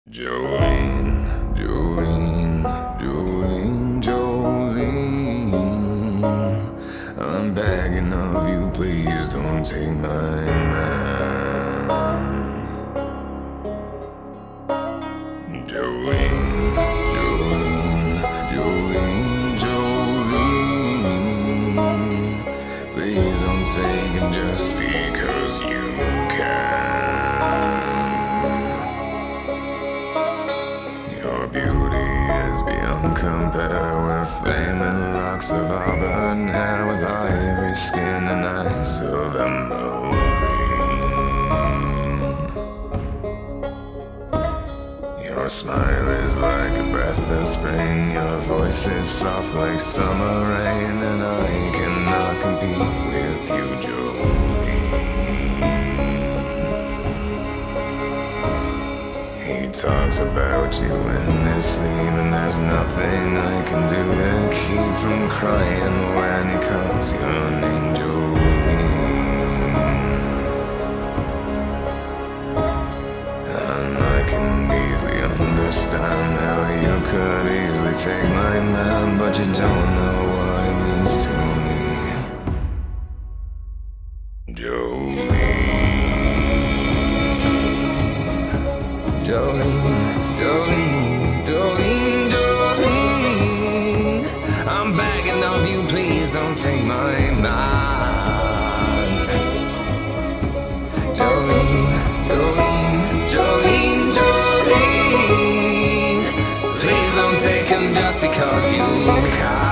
Jolene, Jolene, Jolene, Jolene, I'm begging of you, please don't take my man. Jolene, Jolene, Jolene, Jolene, please don't take him just because you can. Your beauty is beyond compare, with flaming locks of auburn hair, with ivory skin and eyes of emerald green. Your smile is like a breath of spring, your voice is soft like summer rain, and I cannot compete with you, Jolene. He talks about you in his sleep, and there's nothing I can do to keep from crying when he calls your name, Jolene. And I can easily understand how you could easily take my man, but you don't know what it means to me, Jolene. Jolene, Jolene, Jolene, Jolene, I'm begging of you, please don't take my man. Jolene, Jolene, Jolene, Jolene, please don't take him just because you can.